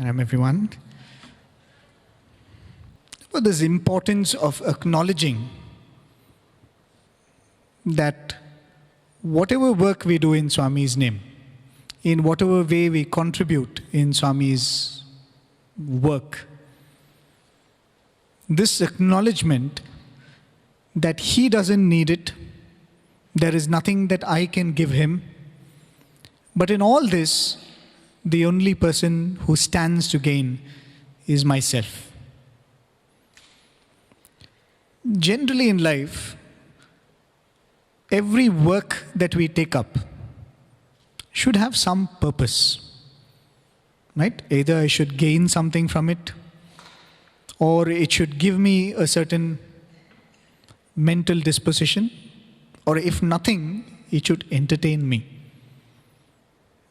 Sairam, everyone. Well, there's importance of acknowledging that whatever work we do in Swami's name, in whatever way we contribute in Swami's work, this acknowledgement that he doesn't need it, there is nothing that I can give him, but in all this, the only person who stands to gain is myself. Generally in life, every work that we take up should have some purpose, right? Either I should gain something from it, or it should give me a certain mental disposition, or if nothing, it should entertain me.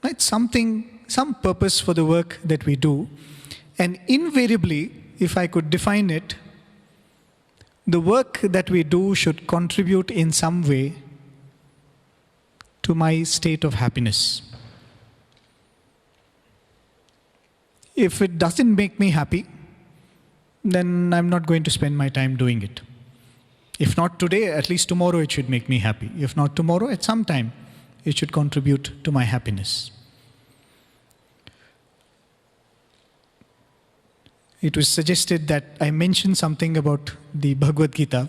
Right? Some purpose for the work that we do. And invariably, if I could define it, the work that we do should contribute in some way to my state of happiness. If it doesn't make me happy, then I'm not going to spend my time doing it. If not today, at least tomorrow it should make me happy. If not tomorrow, at some time, it should contribute to my happiness. It was suggested that I mention something about the Bhagavad Gita,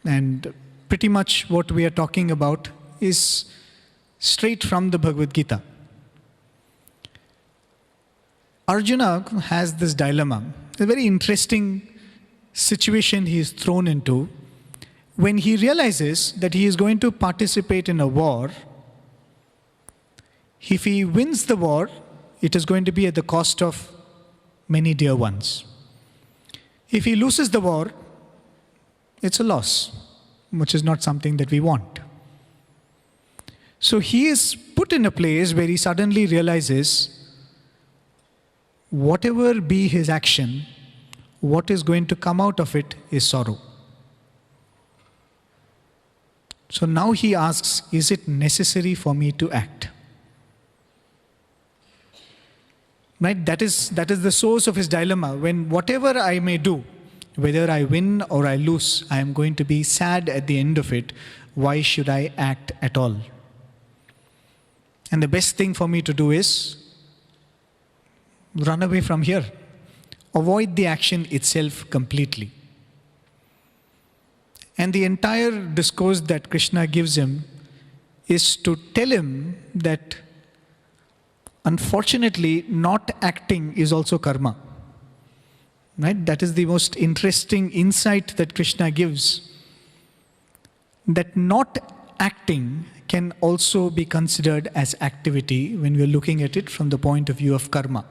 and pretty much what we are talking about is straight from the Bhagavad Gita. Arjuna has this dilemma, a very interesting situation he is thrown into when he realizes that he is going to participate in a war. If he wins the war, it is going to be at the cost of many dear ones. If he loses the war, it's a loss, which is not something that we want. So he is put in a place where he suddenly realizes whatever be his action, what is going to come out of it is sorrow. So now he asks, is it necessary for me to act? Right? That is the source of his dilemma. When whatever I may do, whether I win or I lose, I am going to be sad at the end of it. Why should I act at all? And the best thing for me to do is run away from here. Avoid the action itself completely. And the entire discourse that Krishna gives him is to tell him that unfortunately, not acting is also karma. Right? That is the most interesting insight that Krishna gives. That not acting can also be considered as activity when we are looking at it from the point of view of karma.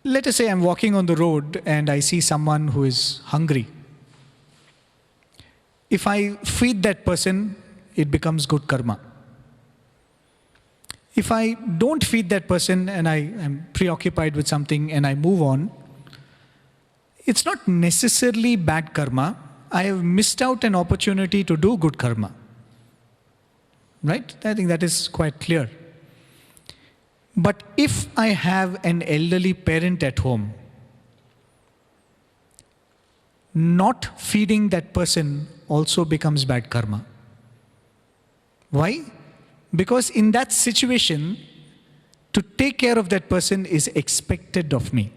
Let us say I'm walking on the road and I see someone who is hungry. If I feed that person, it becomes good karma. If I don't feed that person and I am preoccupied with something and I move on, it's not necessarily bad karma. I have missed out an opportunity to do good karma. Right? I think that is quite clear. But if I have an elderly parent at home, not feeding that person also becomes bad karma. Why? Because in that situation, to take care of that person is expected of me.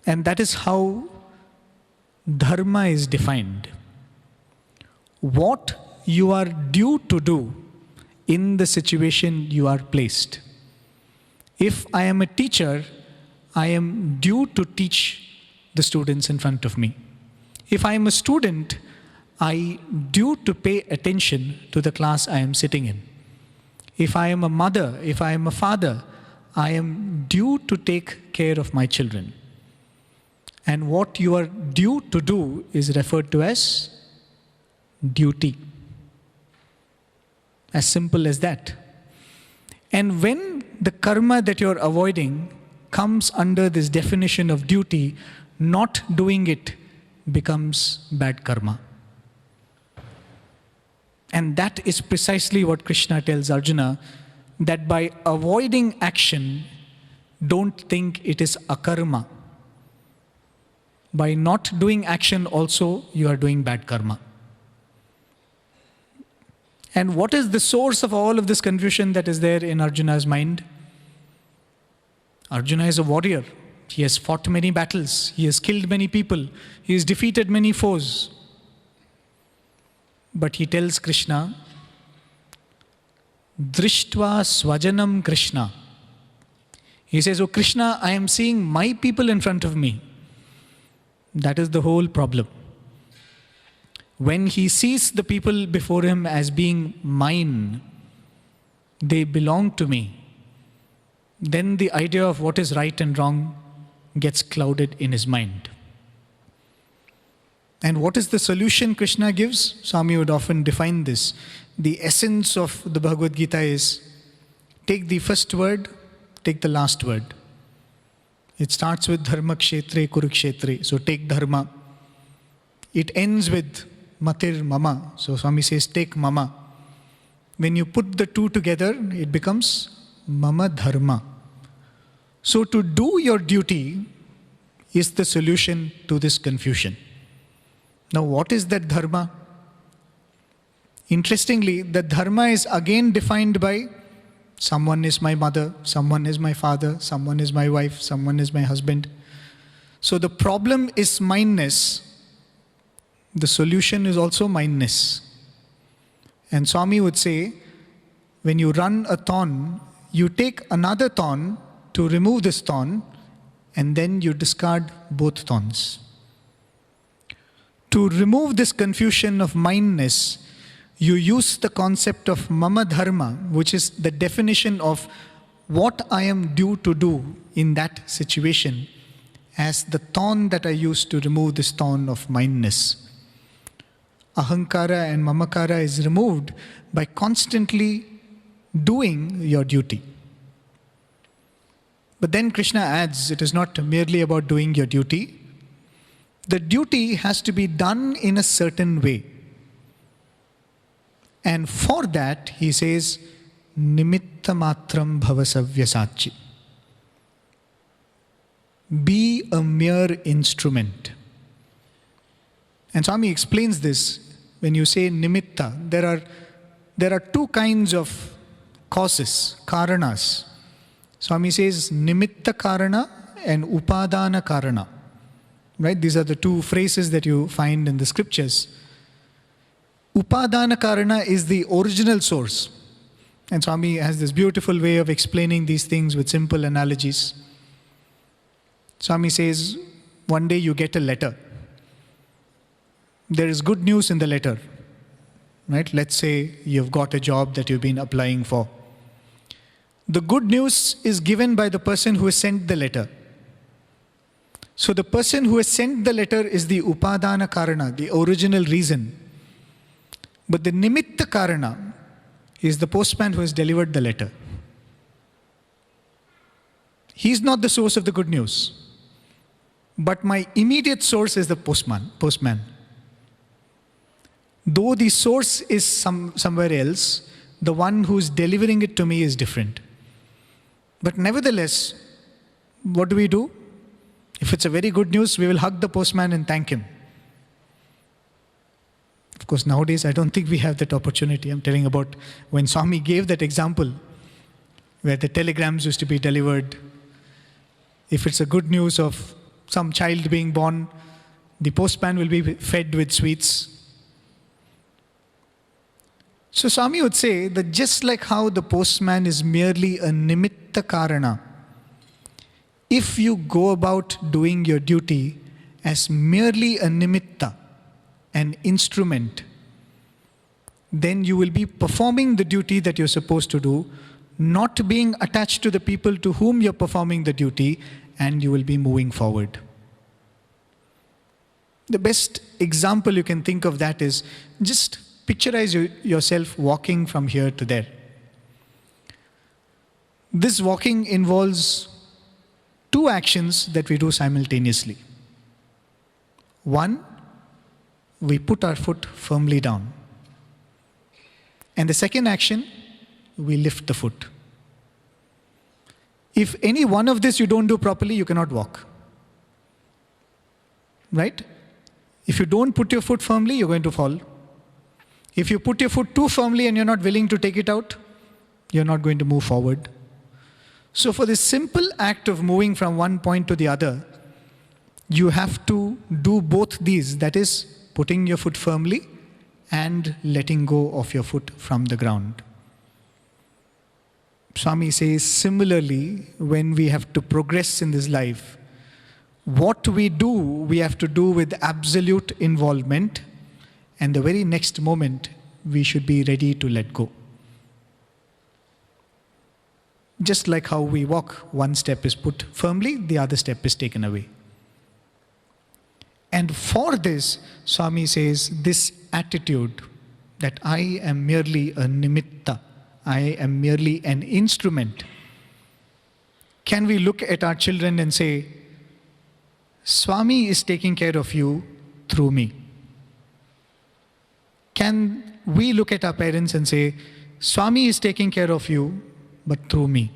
And that is how dharma is defined. What you are due to do in the situation you are placed. If I am a teacher, I am due to teach the students in front of me. If I am a student, I due to pay attention to the class I am sitting in. If I am a mother, if I am a father, I am due to take care of my children. And what you are due to do is referred to as duty. As simple as that. And when the karma that you're avoiding comes under this definition of duty, not doing it becomes bad karma. And that is precisely what Krishna tells Arjuna, that by avoiding action, don't think it is akarma. By not doing action also, you are doing bad karma. And what is the source of all of this confusion that is there in Arjuna's mind? Arjuna is a warrior. He has fought many battles. He has killed many people. He has defeated many foes. But he tells Krishna, Drishtva Swajanam Krishna. He says, oh Krishna, I am seeing my people in front of me. That is the whole problem. When he sees the people before him as being mine, they belong to me, then the idea of what is right and wrong gets clouded in his mind. And what is the solution Krishna gives? Swami would often define this. The essence of the Bhagavad Gita is, take the first word, take the last word. It starts with dharma kshetre kurukshetre. So take dharma. It ends with matir mama. So Swami says, take mama. When you put the two together, it becomes mama dharma. So to do your duty is the solution to this confusion. Now what is that dharma? Interestingly, the dharma is again defined by someone is my mother, someone is my father, someone is my wife, someone is my husband. So the problem is mineness. The solution is also mineness. And Swami would say, when you run a thorn, you take another thorn to remove this thorn, and then you discard both thorns. To remove this confusion of mineness, you use the concept of mama dharma, which is the definition of what I am due to do in that situation, as the thorn that I use to remove this thorn of mineness. Ahankara and mamakara is removed by constantly doing your duty. But then Krishna adds, it is not merely about doing your duty. The duty has to be done in a certain way. And for that, he says, nimitta matram bhavasavyasachi. Be a mere instrument. And Swami explains this. When you say nimitta, there are two kinds of causes, karanas. Swami says nimitta karana and upadana karana. Right? These are the two phrases that you find in the scriptures. Upadana karana is the original source. And Swami has this beautiful way of explaining these things with simple analogies. Swami says, one day you get a letter. There is good news in the letter. Right? Let's say you've got a job that you've been applying for. The good news is given by the person who has sent the letter. So the person who has sent the letter is the upadana karana, the original reason. But the nimitta karana is the postman who has delivered the letter. He's not the source of the good news. But my immediate source is the postman. Though the source is somewhere else, the one who's delivering it to me is different. But nevertheless, what do? If it's a very good news, we will hug the postman and thank him. Of course, nowadays, I don't think we have that opportunity. I'm telling about when Swami gave that example, where the telegrams used to be delivered. If it's a good news of some child being born, the postman will be fed with sweets. So Swami would say that just like how the postman is merely a nimitta karana, if you go about doing your duty as merely a nimitta, an instrument, then you will be performing the duty that you're supposed to do, not being attached to the people to whom you're performing the duty, and you will be moving forward. The best example you can think of that is just picturize yourself walking from here to there. This walking involves two actions that we do simultaneously. One, we put our foot firmly down. And the second action, we lift the foot. If any one of this you don't do properly, you cannot walk. Right? If you don't put your foot firmly, you're going to fall. If you put your foot too firmly and you're not willing to take it out, you're not going to move forward. So for this simple act of moving from one point to the other, you have to do both these. That is, putting your foot firmly and letting go of your foot from the ground. Swami says, similarly, when we have to progress in this life, what we do, we have to do with absolute involvement, and the very next moment, we should be ready to let go. Just like how we walk, one step is put firmly, the other step is taken away. And for this, Swami says, this attitude that I am merely a nimitta, I am merely an instrument. Can we look at our children and say, Swami is taking care of you through me? Can we look at our parents and say, Swami is taking care of you, but through me?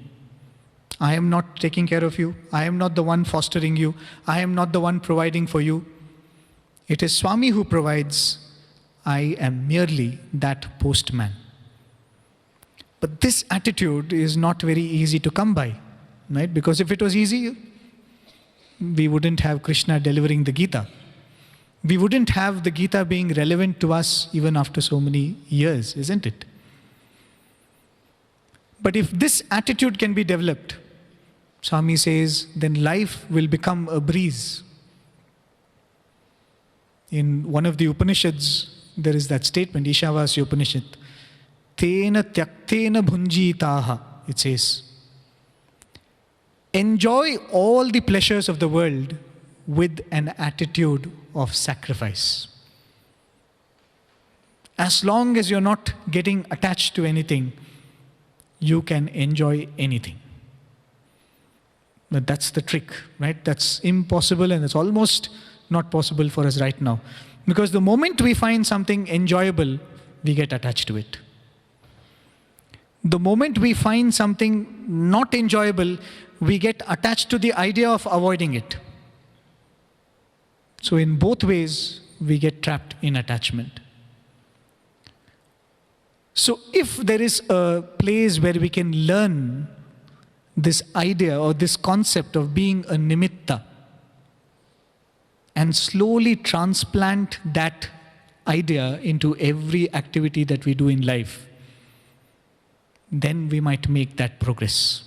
I am not taking care of you. I am not the one fostering you. I am not the one providing for you. It is Swami who provides. I am merely that postman. But this attitude is not very easy to come by, right? Because if it was easy, we wouldn't have Krishna delivering the Gita. We wouldn't have the Gita being relevant to us even after so many years, isn't it? But if this attitude can be developed, Swami says, then life will become a breeze. In one of the Upanishads, there is that statement, Ishavasya Upanishad, Tena tyaktena bhunjitaha, it says. Enjoy all the pleasures of the world with an attitude of sacrifice. As long as you're not getting attached to anything, you can enjoy anything. But that's the trick, right? That's impossible, and it's almost not possible for us right now. Because the moment we find something enjoyable, we get attached to it. The moment we find something not enjoyable, we get attached to the idea of avoiding it. So in both ways, we get trapped in attachment. So if there is a place where we can learn this idea or this concept of being a nimitta and slowly transplant that idea into every activity that we do in life, then we might make that progress.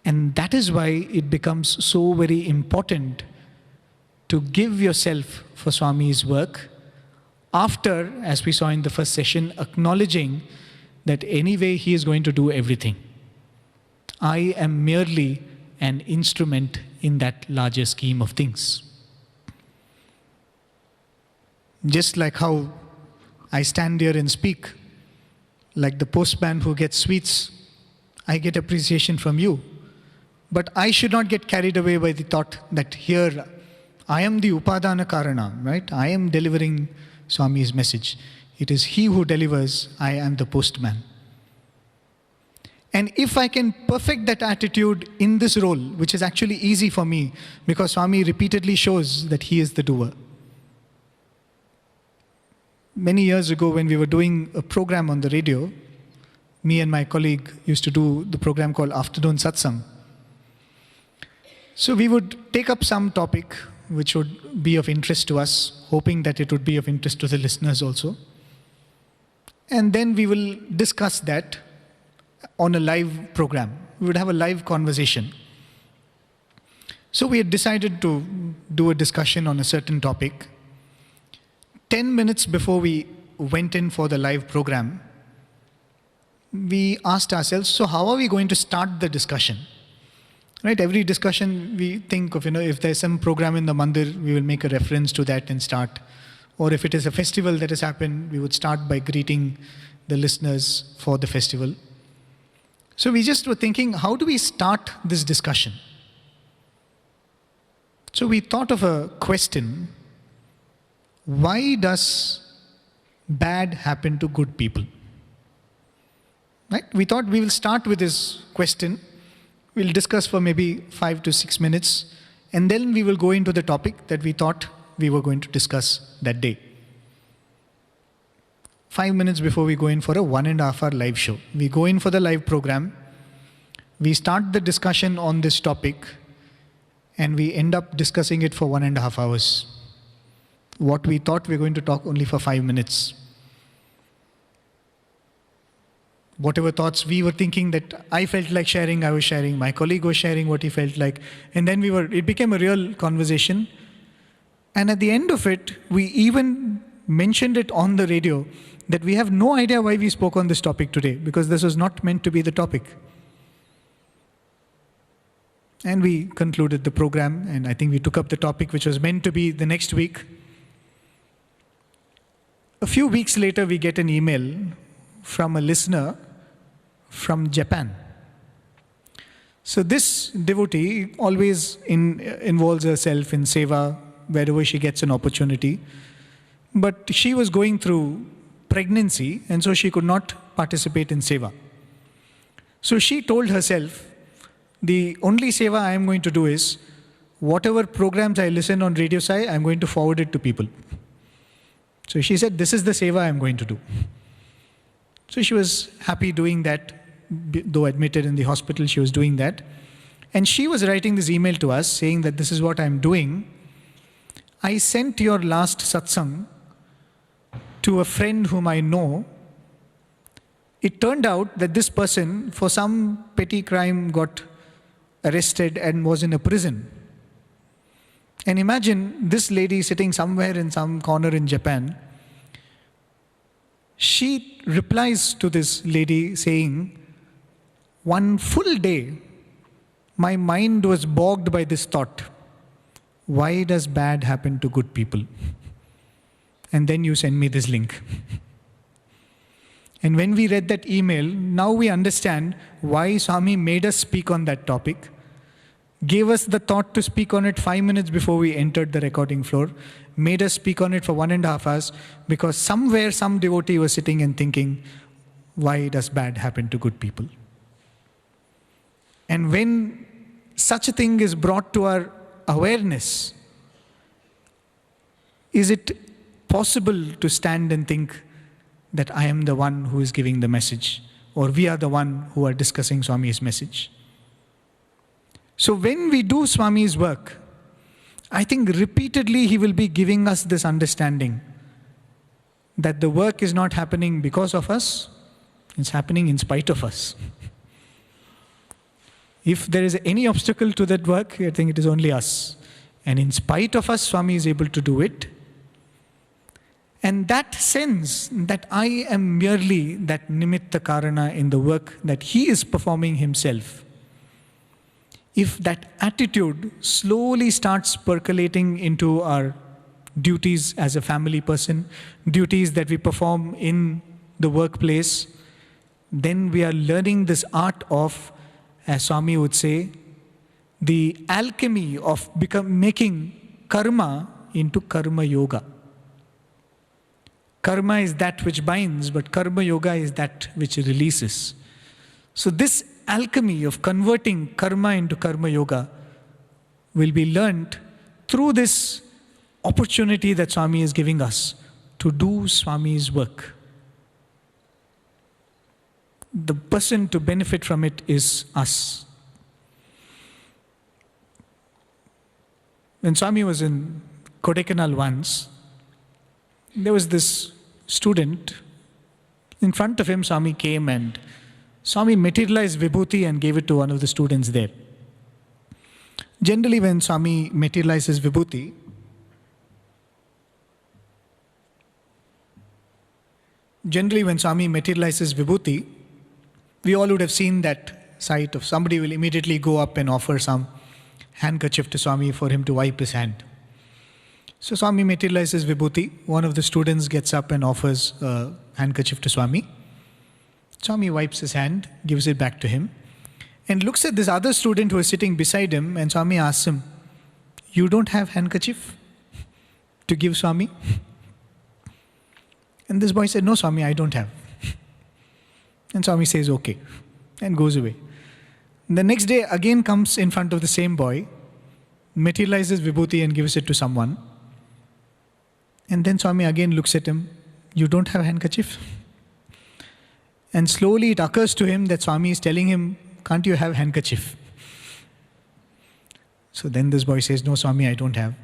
And that is why it becomes so very important to give yourself for Swami's work after, as we saw in the first session, acknowledging that anyway he is going to do everything. I am merely an instrument in that larger scheme of things. Just like how I stand here and speak, like the postman who gets sweets, I get appreciation from you. But I should not get carried away by the thought that here I am the upadana karana, right? I am delivering Swami's message. It is he who delivers, I am the postman. And if I can perfect that attitude in this role, which is actually easy for me, because Swami repeatedly shows that he is the doer. Many years ago, when we were doing a program on the radio, me and my colleague used to do the program called Afternoon Satsang. So we would take up some topic which would be of interest to us, hoping that it would be of interest to the listeners also. And then we will discuss that on a live program. We would have a live conversation. So we had decided to do a discussion on a certain topic. 10 minutes before we went in for the live program, we asked ourselves, so how are we going to start the discussion? Right? Every discussion we think of, if there's some program in the mandir, we will make a reference to that and start. Or if it is a festival that has happened, we would start by greeting the listeners for the festival. So we just were thinking, how do we start this discussion? So we thought of a question. Why does bad happen to good people? Right? We thought we will start with this question. We'll discuss for maybe 5 to 6 minutes, and then we will go into the topic that we thought we were going to discuss that day. 5 minutes before we go in for a 1.5 hour live show. We go in for the live program, we start the discussion on this topic, and we end up discussing it for 1.5 hours. What we thought we were going to talk only for 5 minutes. Whatever thoughts we were thinking that I felt like sharing, I was sharing. My colleague was sharing what he felt like. And then it became a real conversation. And at the end of it, we even mentioned it on the radio that we have no idea why we spoke on this topic today, because this was not meant to be the topic. And we concluded the program, and I think we took up the topic which was meant to be the next week. A few weeks later, we get an email from a listener from Japan. So this devotee always involves herself in seva wherever she gets an opportunity. But she was going through pregnancy, and so she could not participate in seva. So she told herself, the only seva I am going to do is, whatever programs I listen on Radio Sai, I am going to forward it to people. So she said, this is the seva I am going to do. So she was happy doing that, though admitted in the hospital, she was doing that. And she was writing this email to us saying that this is what I'm doing. I sent your last satsang to a friend whom I know. It turned out that this person, for some petty crime, got arrested and was in a prison. And imagine this lady sitting somewhere in some corner in Japan. She replies to this lady saying, one full day, my mind was bogged by this thought. Why does bad happen to good people? And then you send me this link. And when we read that email, now we understand why Swami made us speak on that topic, gave us the thought to speak on it 5 minutes before we entered the recording floor, made us speak on it for 1.5 hours, because somewhere some devotee was sitting and thinking, why does bad happen to good people? And when such a thing is brought to our awareness, is it possible to stand and think that I am the one who is giving the message, or we are the one who are discussing Swami's message? So when we do Swami's work, I think repeatedly he will be giving us this understanding that the work is not happening because of us, it's happening in spite of us. If there is any obstacle to that work, I think it is only us. And in spite of us, Swami is able to do it. And that sense that I am merely that nimitta karana in the work that he is performing himself, if that attitude slowly starts percolating into our duties as a family person, duties that we perform in the workplace, then we are learning this art of, as Swami would say, the alchemy of making karma into karma yoga. Karma is that which binds, but karma yoga is that which releases. So this alchemy of converting karma into karma yoga will be learnt through this opportunity that Swami is giving us to do Swami's work. The person to benefit from it is us. When Swami was in Kodaikanal once, there was this student. In front of him, Swami came and Swami materialized vibhuti and gave it to one of the students there. Generally, when Swami materializes vibhuti, we all would have seen that sight of somebody will immediately go up and offer some handkerchief to Swami for him to wipe his hand. So Swami materializes vibhuti. One of the students gets up and offers a handkerchief to Swami. Swami wipes his hand, gives it back to him, and looks at this other student who is sitting beside him, and Swami asks him, "You don't have handkerchief to give Swami?" And this boy said, "No, Swami, I don't have." And Swami says, "Okay," and goes away. The next day again comes in front of the same boy, materializes vibhuti and gives it to someone. And then Swami again looks at him, "You don't have handkerchief?" And slowly it occurs to him that Swami is telling him, "Can't you have handkerchief?" So then this boy says, "No, Swami, I don't have."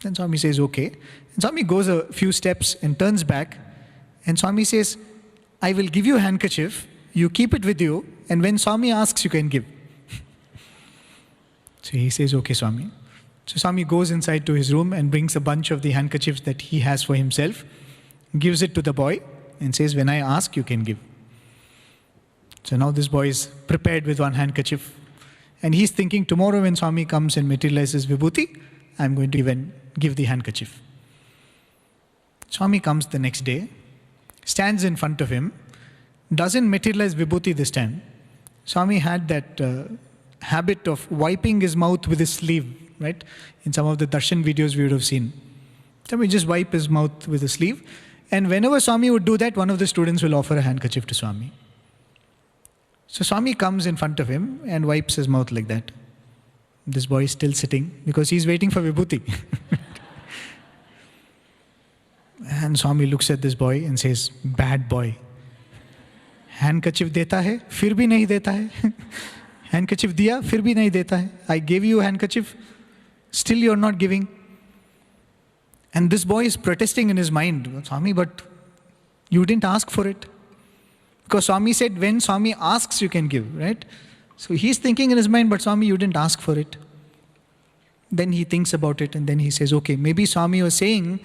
Then Swami says, "Okay." And Swami goes a few steps and turns back. And Swami says, "I will give you a handkerchief. You keep it with you. And when Swami asks, you can give." So he says, "Okay, Swami." So Swami goes inside to his room and brings a bunch of the handkerchiefs that he has for himself, gives it to the boy and says, "When I ask, you can give." So now this boy is prepared with one handkerchief. And he's thinking, tomorrow when Swami comes and materializes vibhuti, I'm going to even give the handkerchief. Swami comes the next day, stands in front of him, doesn't materialize vibhuti this time. Swami had that habit of wiping his mouth with his sleeve, right? In some of the darshan videos we would have seen. Swami just wipe his mouth with his sleeve. And whenever Swami would do that, one of the students will offer a handkerchief to Swami. So Swami comes in front of him and wipes his mouth like that. This boy is still sitting because he's waiting for vibhuti. And Swami looks at this boy and says, "Bad boy. Handkerchief deta hai, fir bhi nahi deta hai. Handkerchief diya, fir bhi nahi deta hai. I gave you a handkerchief, still you're not giving." And this boy is protesting in his mind, "Swami, but you didn't ask for it." Because Swami said, when Swami asks, you can give, right? So he's thinking in his mind, "But Swami, you didn't ask for it." Then he thinks about it and then he says, "Okay, maybe Swami was saying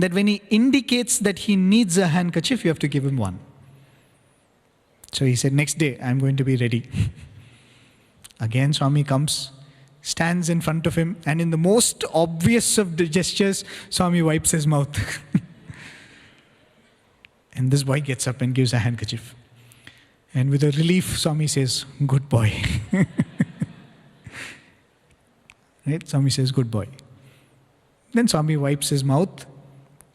that when he indicates that he needs a handkerchief, you have to give him one." So he said, "Next day, I'm going to be ready." Again, Swami comes, stands in front of him, and in the most obvious of the gestures, Swami wipes his mouth. And this boy gets up and gives a handkerchief. And with a relief, Swami says, "Good boy." Right? Swami says, "Good boy." Then Swami wipes his mouth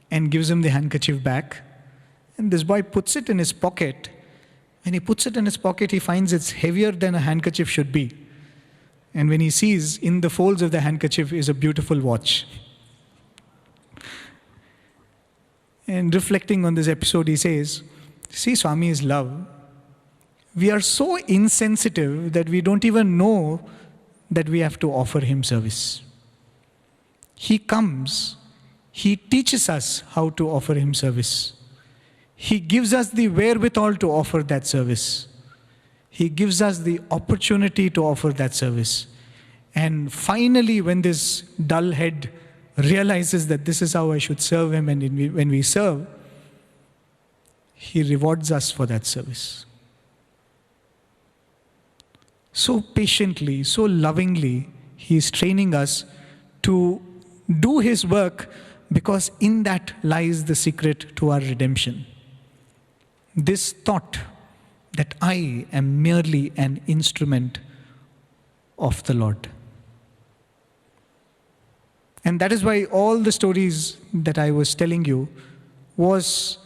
and gives him the handkerchief back. And this boy puts it in his pocket. When he puts it in his pocket, he finds it's heavier than a handkerchief should be. And when he sees in the folds of the handkerchief is a beautiful watch. And reflecting on this episode, he says, "See, Swami is love. We are so insensitive that we don't even know that we have to offer him service. He comes, he teaches us how to offer him service. He gives us the wherewithal to offer that service. He gives us the opportunity to offer that service. And finally, when this dull head realizes that this is how I should serve him, and when we serve, he rewards us for that service. So patiently, so lovingly, he is training us to do his work, because in that lies the secret to our redemption. This thought that I am merely an instrument of the Lord. And that is why all the stories that I was telling you was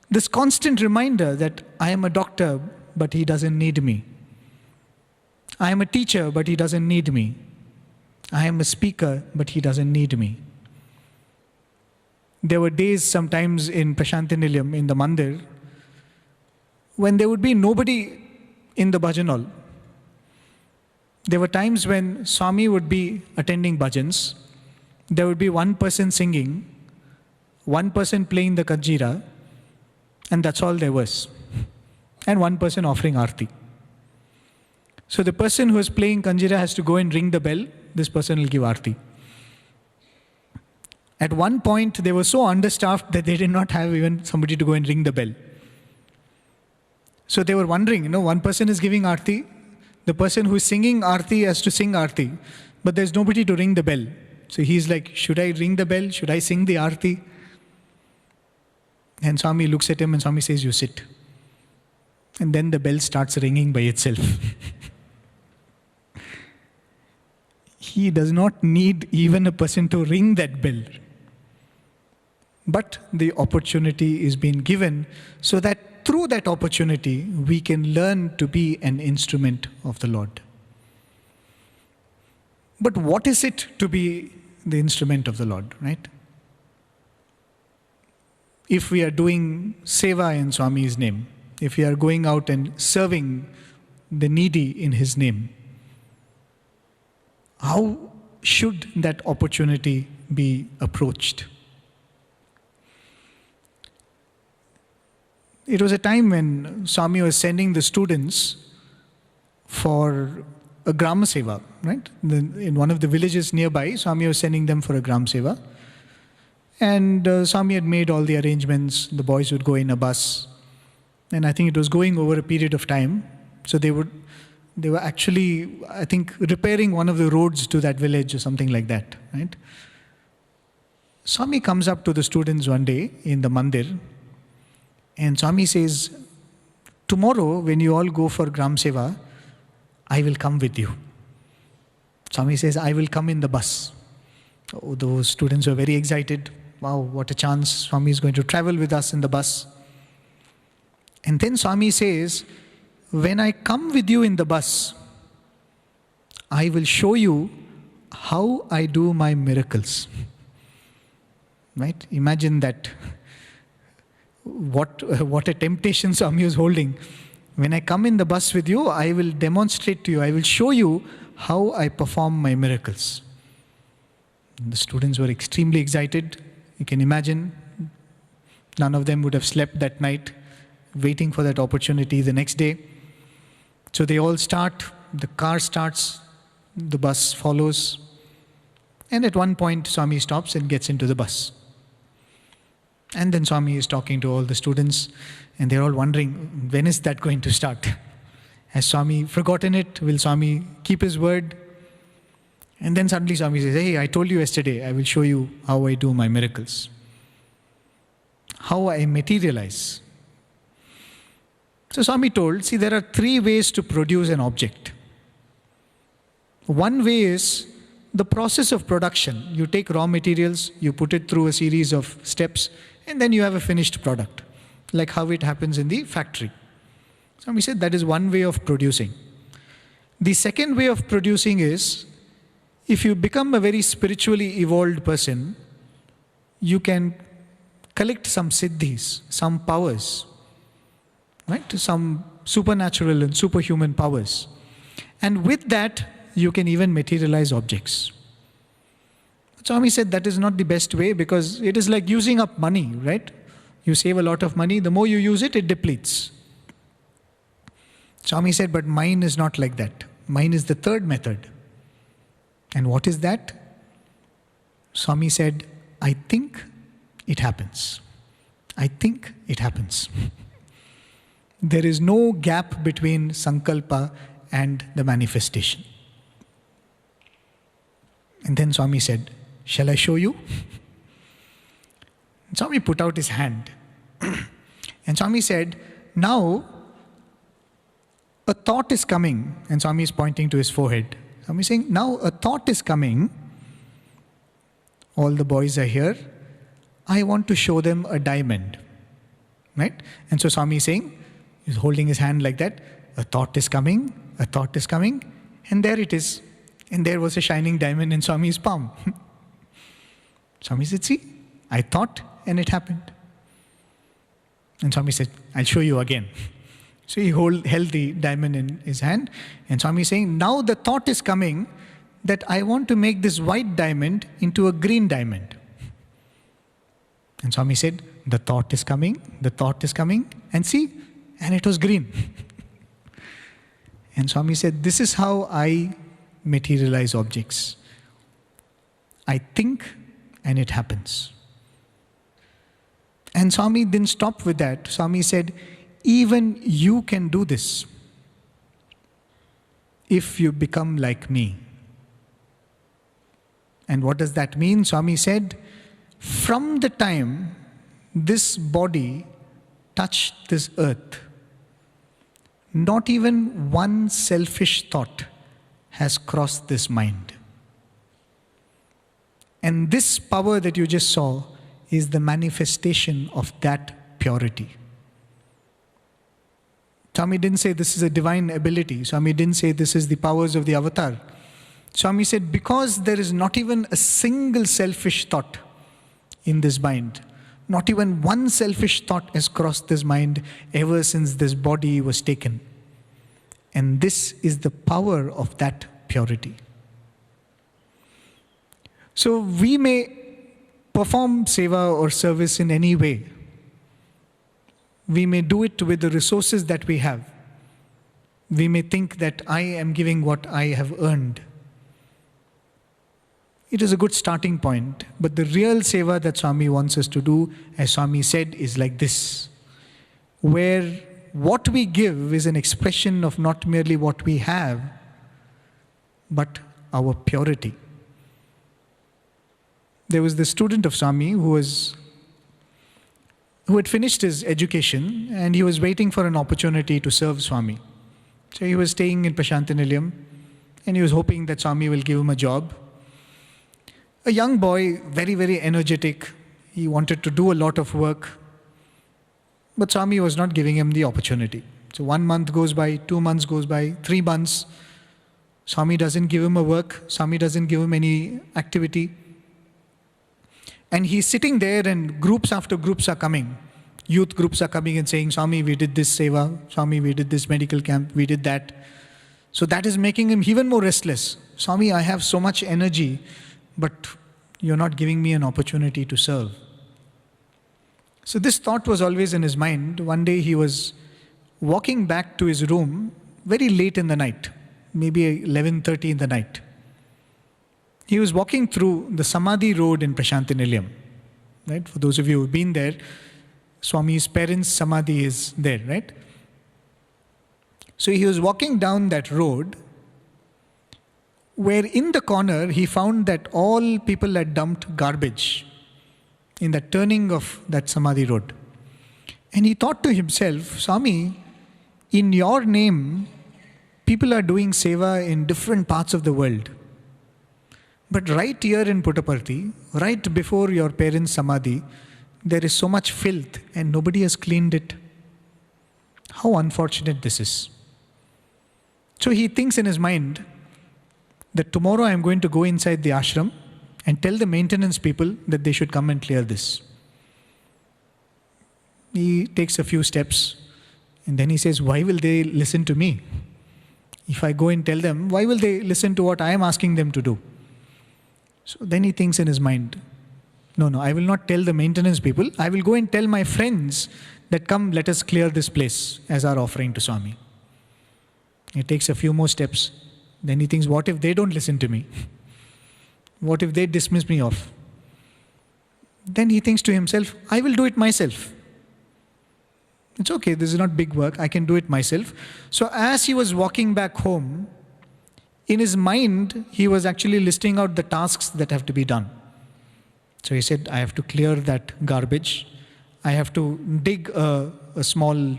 this constant reminder that I am a doctor, but he doesn't need me. I am a teacher, but he doesn't need me. I am a speaker, but he doesn't need me. There were days sometimes in Prasanthi Nilayam, in the mandir, when there would be nobody in the bhajan hall. There were times when Swami would be attending bhajans. There would be one person singing, one person playing the kanjira, and that's all there was. And one person offering aarti. So the person who is playing kanjira has to go and ring the bell. This person will give aarti. At one point, they were so understaffed that they did not have even somebody to go and ring the bell. So they were wondering, one person is giving aarti, the person who is singing aarti has to sing aarti, but there's nobody to ring the bell. So he's like, should I ring the bell? Should I sing the aarti? And Swami looks at him and Swami says, "You sit." And then the bell starts ringing by itself. He does not need even a person to ring that bell. But the opportunity is being given so that through that opportunity, we can learn to be an instrument of the Lord. But what is it to be the instrument of the Lord, right? If we are doing seva in Swami's name, if we are going out and serving the needy in his name, how should that opportunity be approached? It was a time when Swami was sending the students for a gram seva, right? In one of the villages nearby, Swami was sending them for a gram seva. And Swami had made all the arrangements. The boys would go in a bus. And I think it was going over a period of time. So they were actually, I think, repairing one of the roads to that village or something like that, right? Swami comes up to the students one day in the mandir, and Swami says, tomorrow when you all go for gram seva, I will come with you. Swami says, I will come in the bus. Oh, those students were very excited. Wow, what a chance. Swami is going to travel with us in the bus. And then Swami says, when I come with you in the bus, I will show you how I do my miracles. Right? Imagine that. What a temptation Swami is holding. When I come in the bus with you, I will demonstrate to you, I will show you how I perform my miracles. The students were extremely excited. You can imagine, none of them would have slept that night, waiting for that opportunity the next day. So they all start, the car starts, the bus follows, and at one point Swami stops and gets into the bus. And then Swami is talking to all the students, and they're all wondering, when is that going to start? Has Swami forgotten it? Will Swami keep his word? And then suddenly Swami says, hey, I told you yesterday, I will show you how I do my miracles. How I materialize. So Swami told, see, there are three ways to produce an object. One way is the process of production. You take raw materials, you put it through a series of steps, and then you have a finished product, like how it happens in the factory. Swami said that is one way of producing. The second way of producing is, if you become a very spiritually evolved person, you can collect some siddhis, some powers, right? Some supernatural and superhuman powers. And with that, you can even materialize objects. Swami said that is not the best way, because it is like using up money, right? You save a lot of money, the more you use it, it depletes. Swami said, but mine is not like that. Mine is the third method. And what is that? Swami said, I think it happens. I think it happens. There is no gap between sankalpa and the manifestation. And then Swami said, shall I show you? And Swami put out his hand. And Swami said, now a thought is coming. And Swami is pointing to his forehead. Swami is saying, now a thought is coming. All the boys are here. I want to show them a diamond. Right? And so Swami is saying, he's holding his hand like that. A thought is coming. A thought is coming. And there it is. And there was a shining diamond in Swami's palm. Swami said, see, I thought and it happened. And Swami said, I'll show you again. So he held the diamond in his hand. And Swami is saying, now the thought is coming that I want to make this white diamond into a green diamond. And Swami said, the thought is coming, and see, and it was green. And Swami said, this is how I materialize objects. I think and it happens. And Swami didn't stop with that. Swami said, even you can do this if you become like me. And what does that mean? Swami said, from the time this body touched this earth, not even one selfish thought has crossed this mind. And this power that you just saw is the manifestation of that purity. Swami didn't say this is a divine ability. Swami didn't say this is the powers of the avatar. Swami said, because there is not even a single selfish thought in this mind, not even one selfish thought has crossed this mind ever since this body was taken. And this is the power of that purity. So we may perform seva or service in any way. We may do it with the resources that we have. We may think that I am giving what I have earned. It is a good starting point, but the real seva that Swami wants us to do, as Swami said, is like this, where what we give is an expression of not merely what we have, but our purity. There was this student of Swami who had finished his education and he was waiting for an opportunity to serve Swami. So he was staying in Prasanthi Nilayam and he was hoping that Swami will give him a job. A young boy, very, very energetic. He wanted to do a lot of work, but Swami was not giving him the opportunity. So 1 month goes by, 2 months goes by, 3 months. Swami doesn't give him a work. Swami doesn't give him any activity. And he's sitting there and groups after groups are coming. Youth groups are coming and saying, Swami, we did this seva. Swami, we did this medical camp. We did that. So that is making him even more restless. Swami, I have so much energy, but you're not giving me an opportunity to serve. So this thought was always in his mind. One day he was walking back to his room very late in the night, maybe 11:30 in the night. He was walking through the Samadhi road in Prasanthi Nilayam. Right? For those of you who've been there, Swami's parents' Samadhi is there, right? So he was walking down that road, where in the corner he found that all people had dumped garbage in the turning of that Samadhi road. And he thought to himself, Swami, in your name, people are doing seva in different parts of the world. But right here in Puttaparthi, right before your parents' Samadhi, there is so much filth and nobody has cleaned it. How unfortunate this is. So he thinks in his mind that tomorrow I am going to go inside the ashram and tell the maintenance people that they should come and clear this. He takes a few steps and then he says, why will they listen to me? If I go and tell them, why will they listen to what I am asking them to do? So then he thinks in his mind, no, I will not tell the maintenance people. I will go and tell my friends that come, let us clear this place as our offering to Swami. He takes a few more steps. Then he thinks, what if they don't listen to me? What if they dismiss me off? Then he thinks to himself, I will do it myself. It's okay, this is not big work, I can do it myself. So as he was walking back home, in his mind, he was actually listing out the tasks that have to be done. So he said, I have to clear that garbage. I have to dig a small,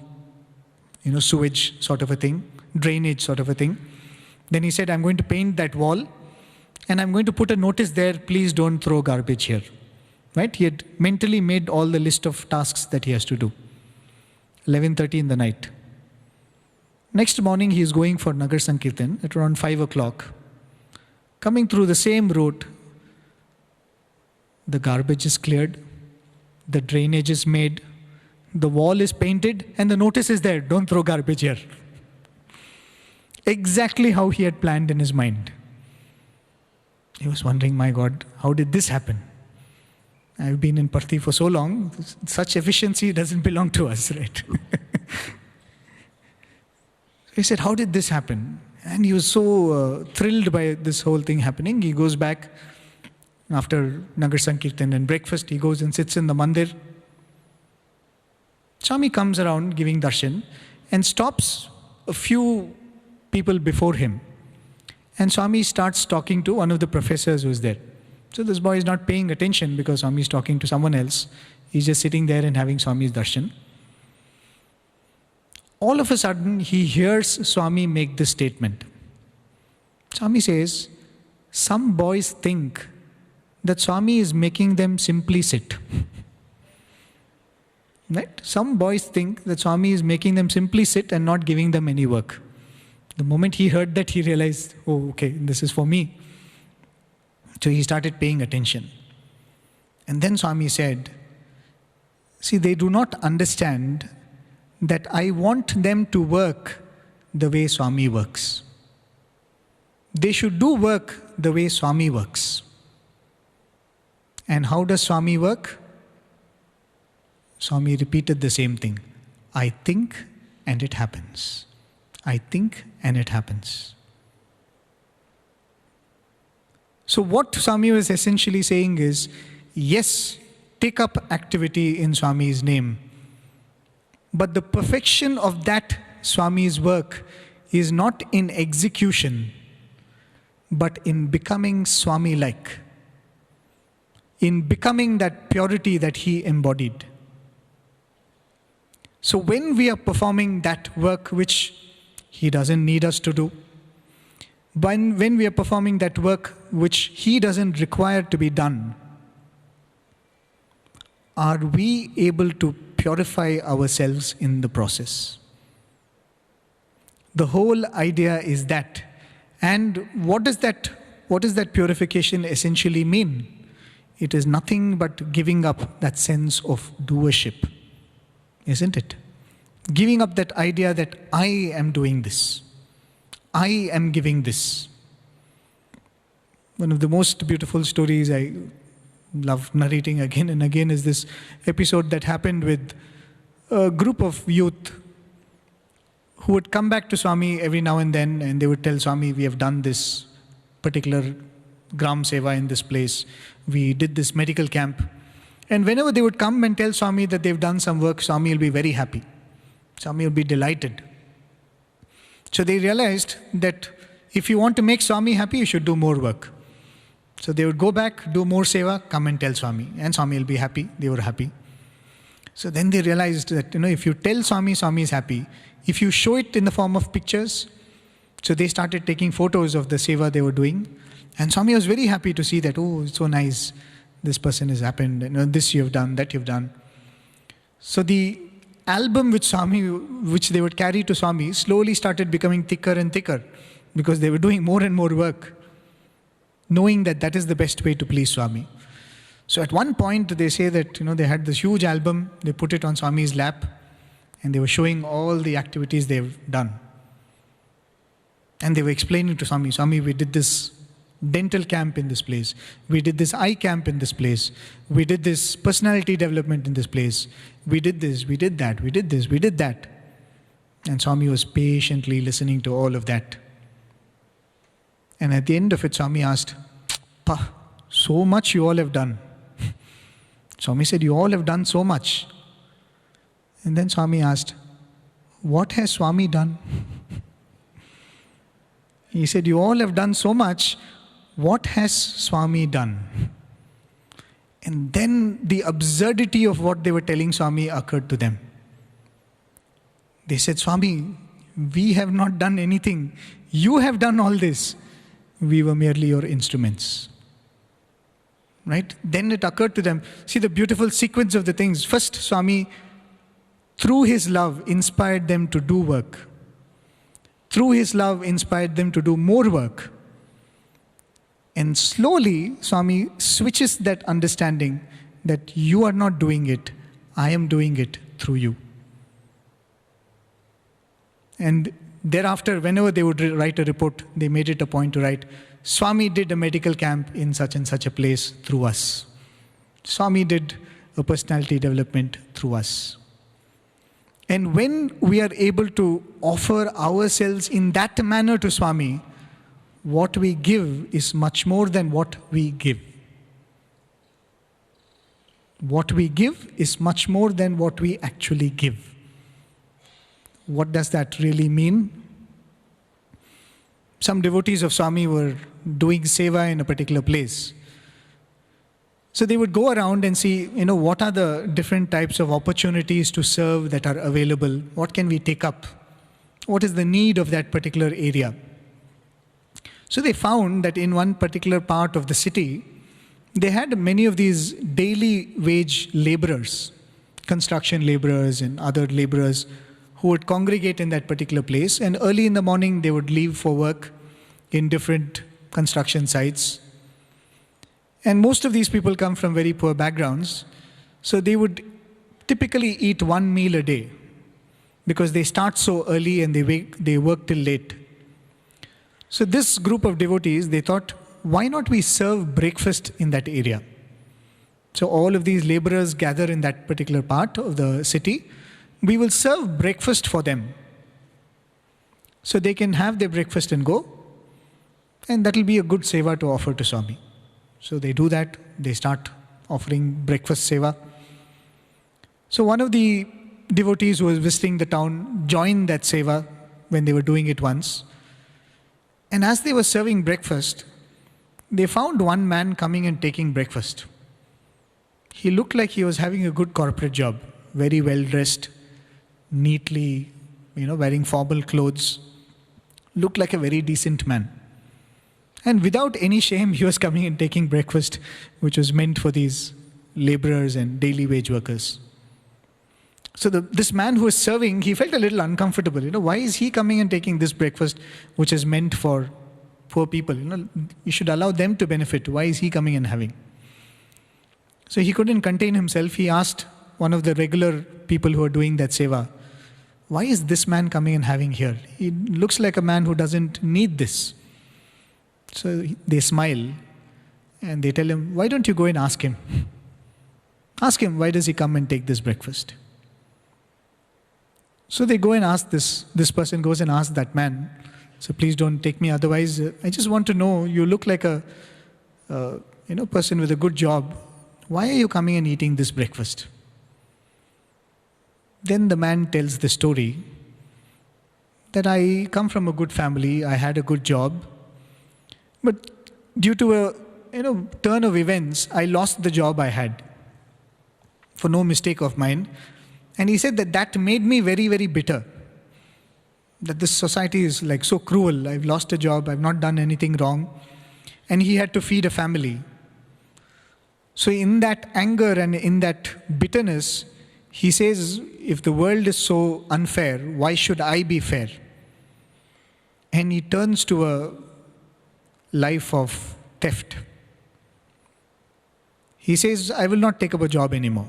sewage sort of a thing, drainage sort of a thing. Then he said, I'm going to paint that wall and I'm going to put a notice there, please don't throw garbage here. Right? He had mentally made all the list of tasks that he has to do. 11:30 in the night. Next morning, he is going for Nagar Sankirtan at around 5 o'clock. Coming through the same road, the garbage is cleared, the drainage is made, the wall is painted, and the notice is there, don't throw garbage here. Exactly how he had planned in his mind. He was wondering, my God, how did this happen? I've been in Parthi for so long, such efficiency doesn't belong to us, right? He said, how did this happen? And he was so thrilled by this whole thing happening. He goes back after Nagar Sankirtan and breakfast. He goes and sits in the mandir. Swami comes around giving darshan and stops a few people before him. And Swami starts talking to one of the professors who is there. So this boy is not paying attention because Swami is talking to someone else. He's just sitting there and having Swami's darshan. All of a sudden, he hears Swami make this statement. Swami says, some boys think that Swami is making them simply sit. Right? Some boys think that Swami is making them simply sit and not giving them any work. The moment he heard that, he realized, oh, okay, this is for me. So he started paying attention. And then Swami said, see, they do not understand that I want them to work the way Swami works. They should do work the way Swami works. And how does Swami work? Swami repeated the same thing. I think and it happens. I think and it happens. So what Swami was essentially saying is, yes, take up activity in Swami's name. But the perfection of that Swami's work is not in execution, but in becoming Swami-like. In becoming that purity that he embodied. So when we are performing that work which he doesn't need us to do, when we are performing that work which he doesn't require to be done, are we able to purify ourselves in the process? The whole idea is that. And what does that purification essentially mean? It is nothing but giving up that sense of doership, isn't it? Giving up that idea that I am doing this. I am giving this. One of the most beautiful stories I love narrating again and again is this episode that happened with a group of youth who would come back to Swami every now and then, and they would tell Swami, we have done this particular Gram Seva in this place. We did this medical camp. And whenever they would come and tell Swami that they've done some work, Swami will be very happy. Swami will be delighted. So they realized that if you want to make Swami happy, you should do more work. So they would go back, do more seva, come and tell Swami. And Swami will be happy. They were happy. So then they realized that, if you tell Swami, Swami is happy. If you show it in the form of pictures, so they started taking photos of the seva they were doing. And Swami was very happy to see that, oh, it's so nice. This person has happened. This you have done, that you've done. So the album which they would carry to Swami slowly started becoming thicker and thicker because they were doing more and more work, knowing that that is the best way to please Swami. So at one point they say that they had this huge album, they put it on Swami's lap and they were showing all the activities they've done. And they were explaining to Swami, Swami, we did this dental camp in this place. We did this eye camp in this place. We did this personality development in this place. We did this, we did that, we did this, we did that. And Swami was patiently listening to all of that. And at the end of it, Swami asked, "Pa, so much you all have done." Swami said, "You all have done so much." And then Swami asked, "What has Swami done?" He said, "You all have done so much. What has Swami done?" And then the absurdity of what they were telling Swami occurred to them. They said, "Swami, we have not done anything. You have done all this. We were merely your instruments." Right? Then it occurred to them. See the beautiful sequence of the things. First, Swami, through his love, inspired them to do work. Through his love, inspired them to do more work. And slowly, Swami switches that understanding that you are not doing it, I am doing it through you. And thereafter, whenever they would write a report, they made it a point to write, Swami did a medical camp in such and such a place through us. Swami did a personality development through us. And when we are able to offer ourselves in that manner to Swami, what we give is much more than what we give. What we give is much more than what we actually give. What does that really mean? Some devotees of Swami were doing seva in a particular place. So they would go around and see, what are the different types of opportunities to serve that are available? What can we take up? What is the need of that particular area? So they found that in one particular part of the city, they had many of these daily wage laborers. construction laborers and other laborers who would congregate in that particular place. And early in the morning, they would leave for work in different construction sites. And most of these people come from very poor backgrounds. So they would typically eat one meal a day because they start so early and they work till late. So this group of devotees, they thought, why not we serve breakfast in that area? So all of these laborers gather in that particular part of the city. We will serve breakfast for them. So they can have their breakfast and go. And that will be a good seva to offer to Swami. So they do that. They start offering breakfast seva. So one of the devotees who was visiting the town joined that seva when they were doing it once. And as they were serving breakfast, they found one man coming and taking breakfast. He looked like he was having a good corporate job, very well dressed, neatly, wearing formal clothes, looked like a very decent man. And without any shame, he was coming and taking breakfast, which was meant for these laborers and daily wage workers. So this man who was serving, he felt a little uncomfortable. Why is he coming and taking this breakfast, which is meant for poor people? You should allow them to benefit. Why is he coming and having? So he couldn't contain himself. He asked one of the regular people who are doing that seva, why is this man coming and having here? He looks like a man who doesn't need this. So they smile and they tell him, why don't you go and ask him? Ask him, why does he come and take this breakfast? So they go and ask this person goes and asks that man, so please don't take me, otherwise I just want to know, you look like a person with a good job. Why are you coming and eating this breakfast? Then the man tells the story that I come from a good family, I had a good job, but due to a turn of events, I lost the job I had for no mistake of mine. And he said that made me very, very bitter. That this society is like so cruel. I've lost a job, I've not done anything wrong. And he had to feed a family. So in that anger and in that bitterness, he says, if the world is so unfair, why should I be fair? And he turns to a life of theft. He says, I will not take up a job anymore.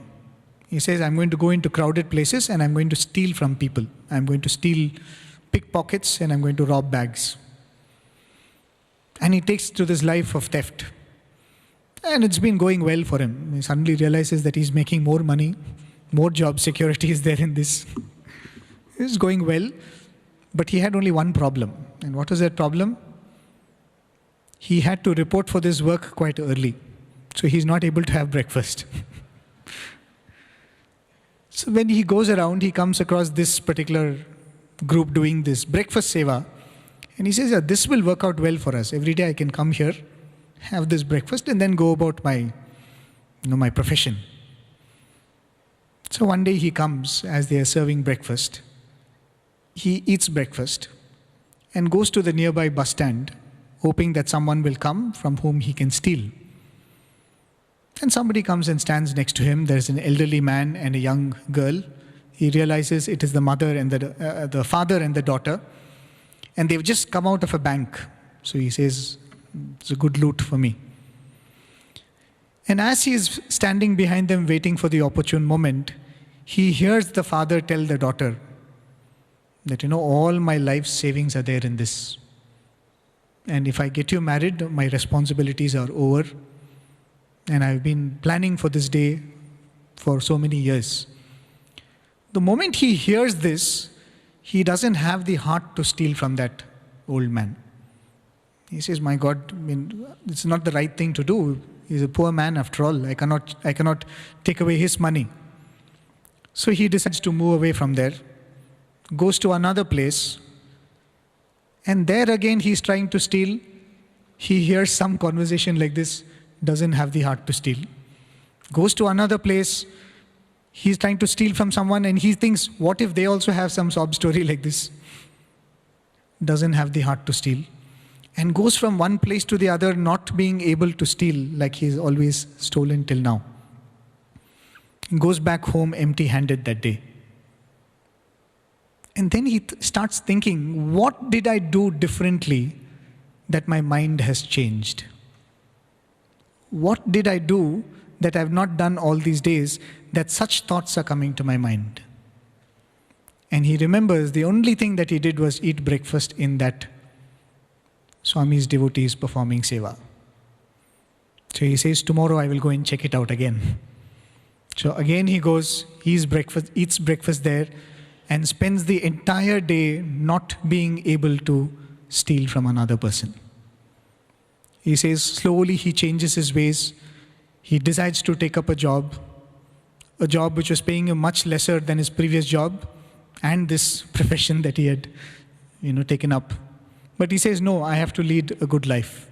He says, I'm going to go into crowded places and I'm going to steal from people. I'm going to steal pickpockets and I'm going to rob bags. And he takes to this life of theft. And it's been going well for him. He suddenly realizes that he's making more money, more job security is there in this. It's going well, but he had only one problem. And what was that problem? He had to report for this work quite early. So he's not able to have breakfast. So when he goes around, he comes across this particular group doing this breakfast seva. And he says, this will work out well for us. Every day I can come here, have this breakfast, and then go about my profession. So one day he comes as they are serving breakfast. He eats breakfast and goes to the nearby bus stand, hoping that someone will come from whom he can steal. And somebody comes and stands next to him. There's an elderly man and a young girl. He realizes it is the mother and the father and the daughter. And they've just come out of a bank. So he says, it's a good loot for me. And as he is standing behind them waiting for the opportune moment, he hears the father tell the daughter that, all my life's savings are there in this. And if I get you married, my responsibilities are over. And I've been planning for this day for so many years. The moment he hears this, he doesn't have the heart to steal from that old man. He says, my God, it's not the right thing to do. He's a poor man after all. I cannot take away his money. So he decides to move away from there, goes to another place, and there again he's trying to steal. He hears some conversation like this, doesn't have the heart to steal. Goes to another place, he's trying to steal from someone and he thinks, what if they also have some sob story like this? Doesn't have the heart to steal. And goes from one place to the other, not being able to steal like he's always stolen till now. Goes back home empty-handed that day. And then he starts thinking, what did I do differently that my mind has changed? What did I do that I've not done all these days that such thoughts are coming to my mind? And he remembers the only thing that he did was eat breakfast in that Swami's devotees performing seva. So he says, tomorrow I will go and check it out again. So again he goes, eats breakfast there, and spends the entire day not being able to steal from another person. He says slowly he changes his ways. He decides to take up a job which was paying him much lesser than his previous job and this profession that he had, taken up. But he says, no, I have to lead a good life.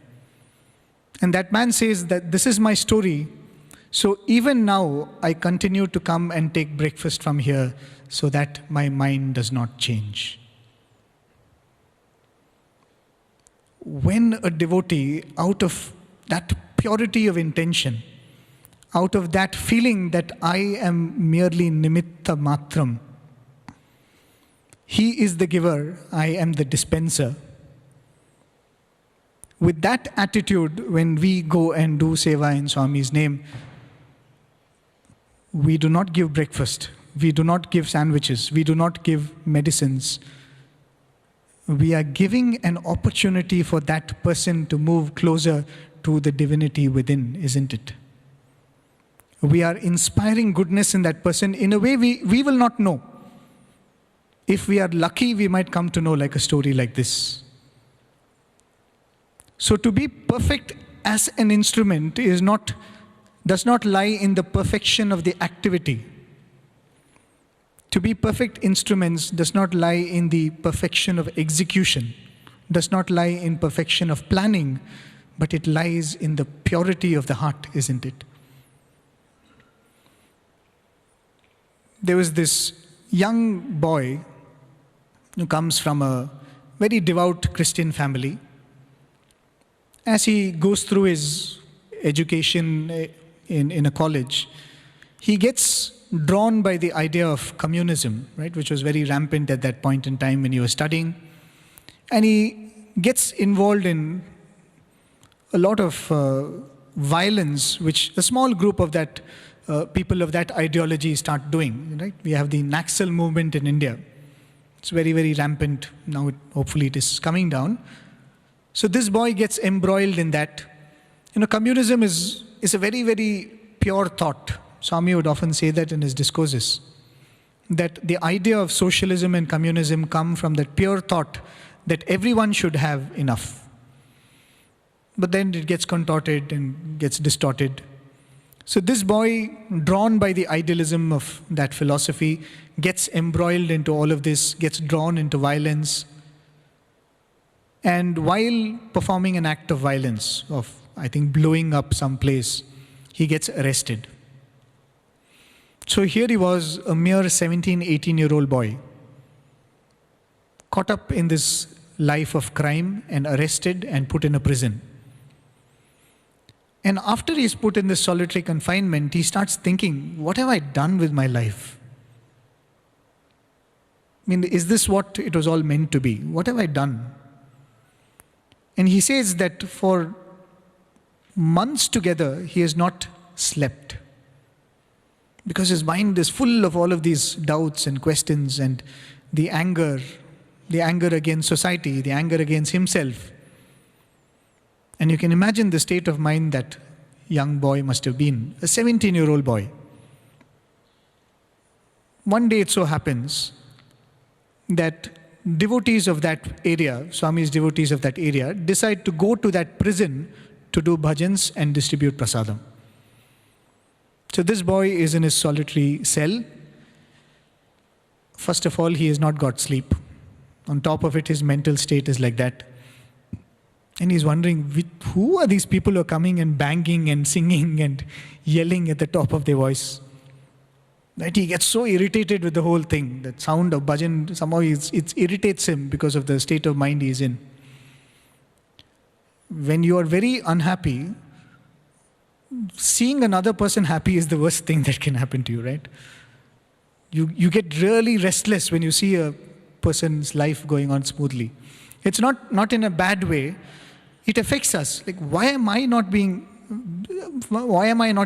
And that man says that this is my story. So even now, I continue to come and take breakfast from here so that my mind does not change. When a devotee, out of that purity of intention, out of that feeling that I am merely nimitta matram, he is the giver, I am the dispenser. With that attitude, when we go and do seva in Swami's name, we do not give breakfast, we do not give sandwiches, we do not give medicines. We are giving an opportunity for that person to move closer to the divinity within, isn't it? We are inspiring goodness in that person in a way we will not know. If we are lucky, we might come to know like a story like this. So to be perfect as an instrument does not lie in the perfection of the activity. To be perfect instruments does not lie in the perfection of execution, does not lie in perfection of planning, but it lies in the purity of the heart, isn't it? There was this young boy who comes from a very devout Christian family. As he goes through his education in a college, he gets drawn by the idea of communism, right, which was very rampant at that point in time when he was studying. And he gets involved in a lot of violence, which a small group of that people of that ideology start doing. Right? We have the Naxal movement in India. It's very, very rampant. Now, hopefully it is coming down. So this boy gets embroiled in that. Communism is a very, very pure thought. Swami would often say that in his discourses, that the idea of socialism and communism come from that pure thought that everyone should have enough. But then it gets contorted and gets distorted. So this boy, drawn by the idealism of that philosophy, gets embroiled into all of this, gets drawn into violence. And while performing an act of violence, of, I think, blowing up some place, he gets arrested. So here he was, a mere 17, 18-year-old boy, caught up in this life of crime and arrested and put in a prison. And after he's put in this solitary confinement, he starts thinking, what have I done with my life? Is this what it was all meant to be? What have I done? And he says that for months together, he has not slept. Because his mind is full of all of these doubts and questions and the anger against society, the anger against himself. And you can imagine the state of mind that young boy must have been, a 17-year-old boy. One day it so happens that devotees of that area, Swami's devotees of that area, decide to go to that prison to do bhajans and distribute prasadam. So this boy is in his solitary cell. First of all, he has not got sleep. On top of it, his mental state is like that. And he's wondering, who are these people who are coming and banging and singing and yelling at the top of their voice? Right? He gets so irritated with the whole thing. That sound of bhajan, somehow it irritates him because of the state of mind he's in. When you are very unhappy, seeing another person happy is the worst thing that can happen to you, right? You get really restless when you see a person's life going on smoothly. It's not in a bad way. It affects us. Like, why am I not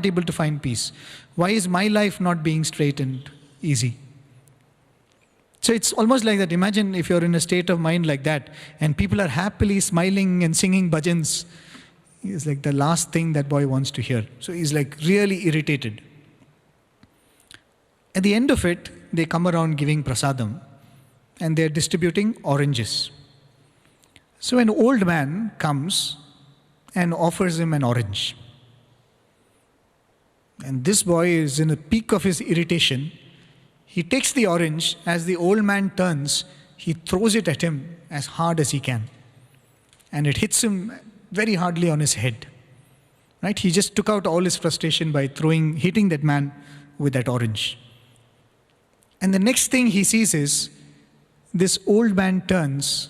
able to find peace? Why is my life not being straight and easy? So it's almost like that. Imagine if you're in a state of mind like that and people are happily smiling and singing bhajans. It's like the last thing that boy wants to hear. So he's like really irritated. At the end of it, they come around giving prasadam and they're distributing oranges. So an old man comes and offers him an orange. And this boy is in the peak of his irritation. He takes the orange. As the old man turns, he throws it at him as hard as he can. And it hits him very hardly on his head. Right? He just took out all his frustration by hitting that man with that orange. And the next thing he sees is this old man turns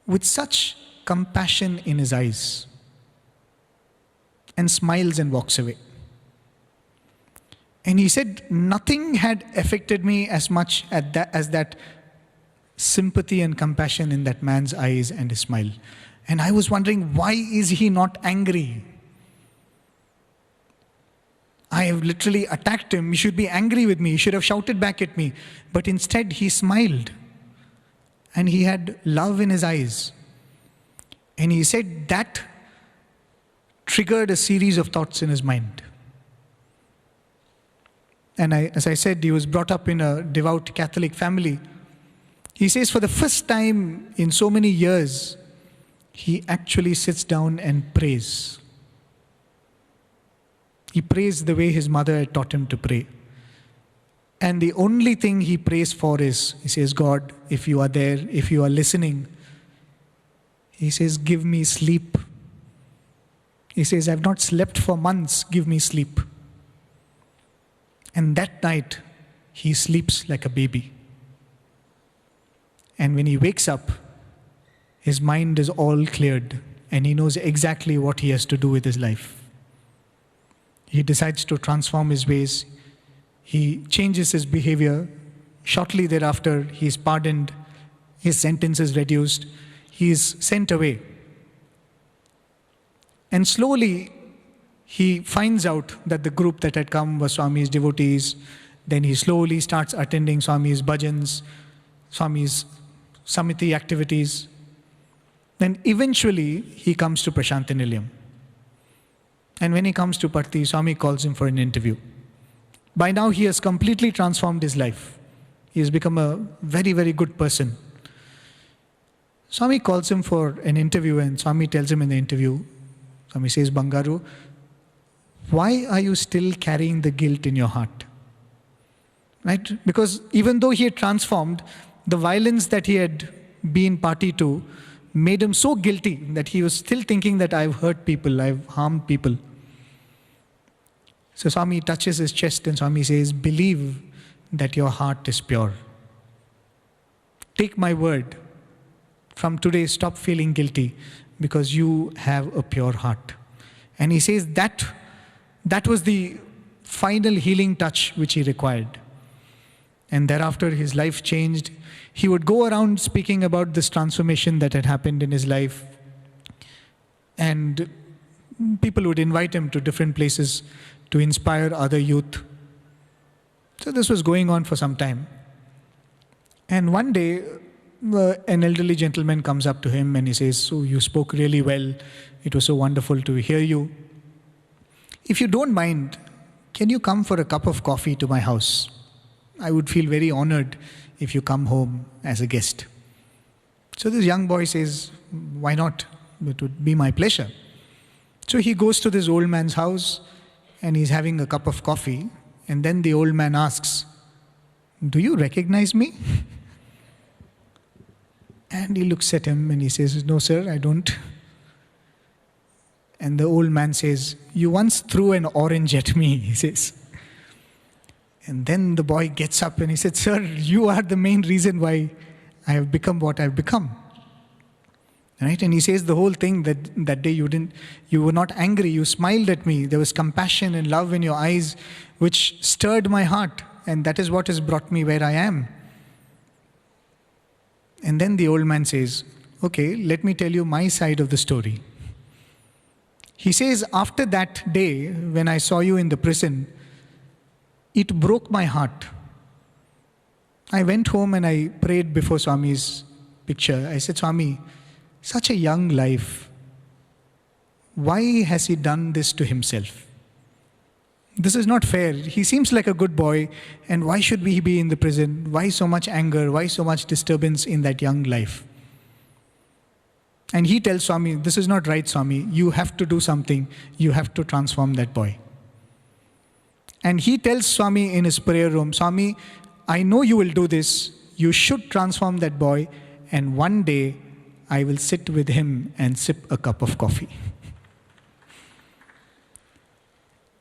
with such compassion in his eyes and smiles and walks away. And he said, nothing had affected me as much as that sympathy and compassion in that man's eyes and his smile. And I was wondering, why is he not angry? I have literally attacked him. He should be angry with me. He should have shouted back at me. But instead, he smiled. And he had love in his eyes. And he said that triggered a series of thoughts in his mind. And as I said, he was brought up in a devout Catholic family. He says for the first time in so many years, he actually sits down and prays. He prays the way his mother had taught him to pray. And the only thing he prays for is, he says, God, if you are there, if you are listening, he says, give me sleep. He says, I've not slept for months, give me sleep. And that night, he sleeps like a baby. And when he wakes up, his mind is all cleared and he knows exactly what he has to do with his life. He decides to transform his ways. He changes his behavior. Shortly thereafter, he is pardoned. His sentence is reduced. He is sent away. And slowly, he finds out that the group that had come was Swami's devotees. Then he slowly starts attending Swami's bhajans, Swami's samiti activities. Then eventually, he comes to Prasanthi Nilayam. And when he comes to Parthi, Swami calls him for an interview. By now, he has completely transformed his life. He has become a very, very good person. Swami calls him for an interview and Swami tells him in the interview, Swami says, Bangaru, why are you still carrying the guilt in your heart? Right? Because even though he had transformed, the violence that he had been party to made him so guilty that he was still thinking that I've hurt people, I've harmed people. So Swami touches his chest and Swami says, believe that your heart is pure. Take my word. From today, stop feeling guilty because you have a pure heart. And he says that was the final healing touch which he required. And thereafter, his life changed. He would go around speaking about this transformation that had happened in his life. And people would invite him to different places to inspire other youth. So this was going on for some time. And one day, an elderly gentleman comes up to him and he says, so you spoke really well. It was so wonderful to hear you. If you don't mind, can you come for a cup of coffee to my house? I would feel very honored if you come home as a guest. So this young boy says, why not? It would be my pleasure. So he goes to this old man's house and he's having a cup of coffee. And then the old man asks, do you recognize me? And he looks at him and he says, no, sir, I don't. And the old man says, you once threw an orange at me, he says. And then the boy gets up and he said, sir, you are the main reason why I have become what I've become. Right? And he says the whole thing that day you were not angry, you smiled at me. There was compassion and love in your eyes, which stirred my heart. And that is what has brought me where I am. And then the old man says, okay, let me tell you my side of the story. He says, after that day, when I saw you in the prison, it broke my heart. I went home and I prayed before Swami's picture. I said, Swami, such a young life. Why has he done this to himself? This is not fair. He seems like a good boy, and why should we be in the prison? Why so much anger? Why so much disturbance in that young life? And he tells Swami, this is not right, Swami. You have to do something. You have to transform that boy. And he tells Swami in his prayer room, Swami, I know you will do this. You should transform that boy, and one day I will sit with him and sip a cup of coffee.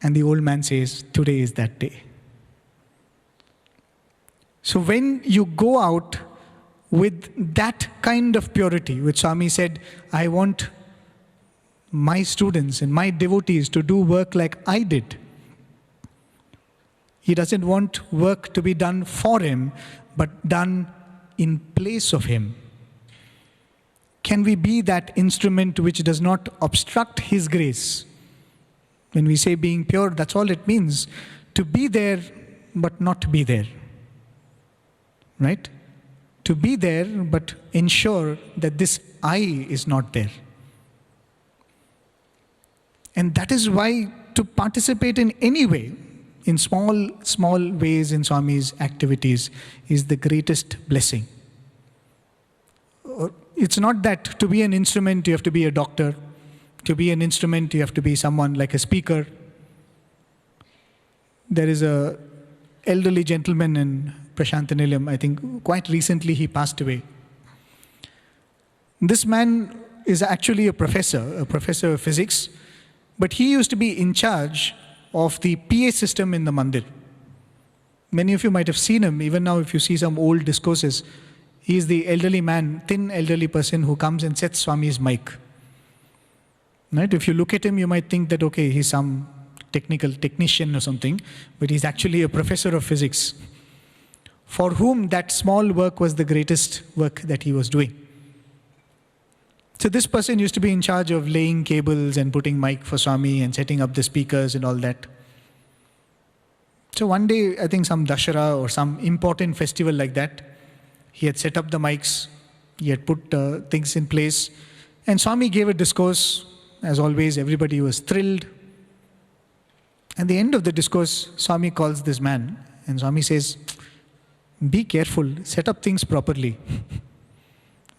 And the old man says, today is that day. So when you go out with that kind of purity, which Swami said, I want my students and my devotees to do work like I did. He doesn't want work to be done for him, but done in place of him. Can we be that instrument which does not obstruct his grace? When we say being pure, that's all it means. To be there, but not be there. Right? To be there, but ensure that this I is not there. And that is why to participate in any way, in small ways in Swami's activities, is the greatest blessing. It's not that to be an instrument you have to be a doctor. To be an instrument you have to be someone like a speaker. There is a elderly gentleman in Prasanthi Nilayam, I think quite recently he passed away. This man is actually a professor of physics, but he used to be in charge of the PA system in the mandir. Many of you might have seen him, even now if you see some old discourses. He is the elderly man, thin elderly person who comes and sets Swami's mic. Right? If you look at him, you might think that, okay, he's some technician or something, but he's actually a professor of physics, for whom that small work was the greatest work that he was doing. So this person used to be in charge of laying cables and putting mic for Swami and setting up the speakers and all that. So one day, I think some Dashara or some important festival like that, he had set up the mics, he had put things in place, and Swami gave a discourse. As always, everybody was thrilled. At the end of the discourse, Swami calls this man, and Swami says, be careful, set up things properly.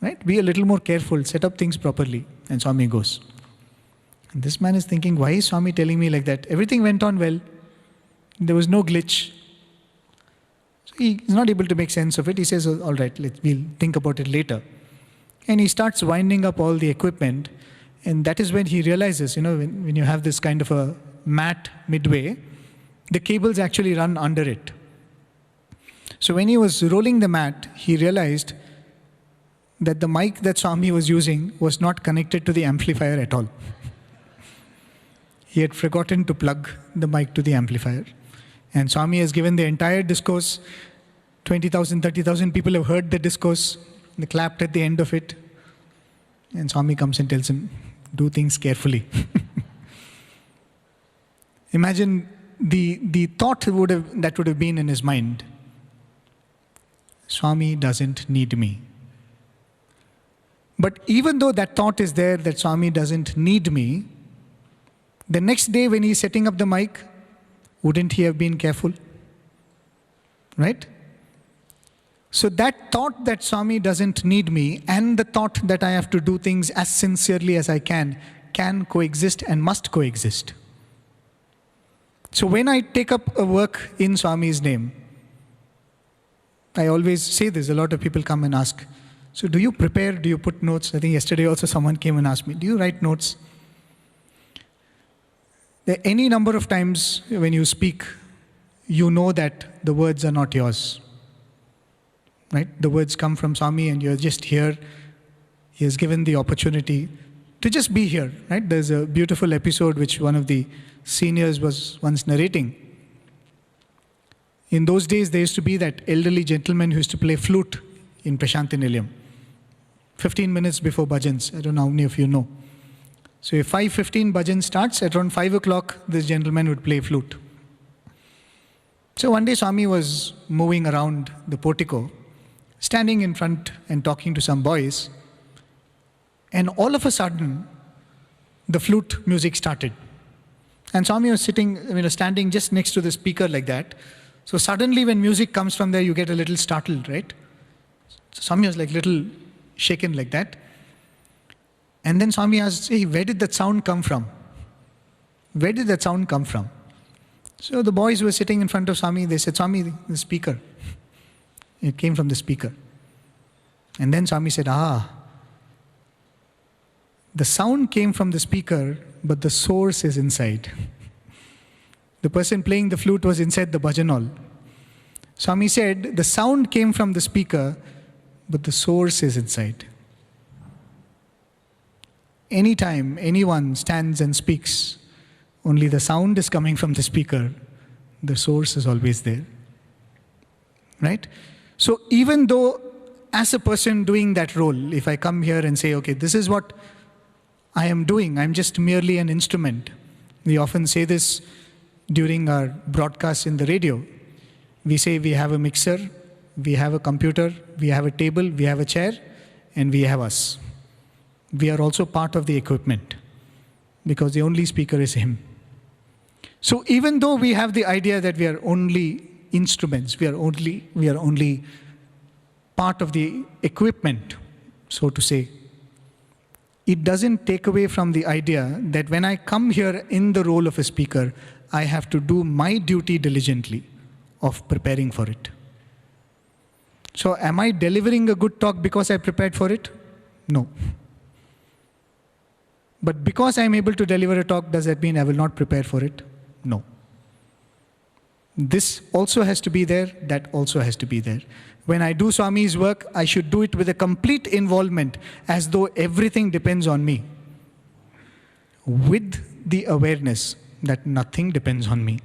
Right? Be a little more careful, set up things properly. And Swami goes. And this man is thinking, why is Swami telling me like that? Everything went on well. There was no glitch. So he is not able to make sense of it. He says, all right, we'll think about it later. And he starts winding up all the equipment. And that is when he realizes, when you have this kind of a mat midway, the cables actually run under it. So when he was rolling the mat, he realized that the mic that Swami was using was not connected to the amplifier at all. He had forgotten to plug the mic to the amplifier. And Swami has given the entire discourse. 20,000, 30,000 people have heard the discourse. They clapped at the end of it. And Swami comes and tells him, do things carefully. Imagine the thought that would have been in his mind. Swami doesn't need me. But even though that thought is there that Swami doesn't need me, the next day when he's setting up the mic, wouldn't he have been careful? Right? So that thought that Swami doesn't need me and the thought that I have to do things as sincerely as I can coexist and must coexist. So when I take up a work in Swami's name, I always say this, a lot of people come and ask, so do you prepare, do you put notes? I think yesterday also someone came and asked me, do you write notes? There are any number of times when you speak, you know that the words are not yours. Right? The words come from Swami and you're just here He has given the opportunity to just be here, right? There's a beautiful episode which one of the seniors was once narrating. In those days, there used to be that elderly gentleman who used to play flute in Prasanthi Nilayam. 15 minutes before bhajans. I don't know how many of you know. So if 5:15 bhajan starts, at around 5 o'clock, this gentleman would play flute. So one day Swami was moving around the portico, standing in front and talking to some boys. And all of a sudden, the flute music started. And Swami was standing just next to the speaker like that. So suddenly when music comes from there, you get a little startled, right? So Swami was like little shaken like that. And then Swami asked, hey, where did that sound come from? Where did that sound come from? So the boys who were sitting in front of Swami, they said, Swami, the speaker. It came from the speaker. And then Swami said, the sound came from the speaker, but the source is inside. The person playing the flute was inside the bhajan hall. Swami said, the sound came from the speaker, but the source is inside. Anytime anyone stands and speaks, only the sound is coming from the speaker, the source is always there. Right? So even though as a person doing that role, if I come here and say, okay, this is what I am doing, I'm just merely an instrument. We often say this during our broadcasts in the radio. We say we have a mixer, we have a computer, we have a table, we have a chair, and we have us. We are also part of the equipment because the only speaker is Him. So even though we have the idea that we are only instruments, we are only part of the equipment, so to say, it doesn't take away from the idea that when I come here in the role of a speaker, I have to do my duty diligently of preparing for it. So am I delivering a good talk because I prepared for it? No. But because I am able to deliver a talk, does that mean I will not prepare for it? No. This also has to be there, that also has to be there. When I do Swami's work, I should do it with a complete involvement, as though everything depends on me, with the awareness that nothing depends on me.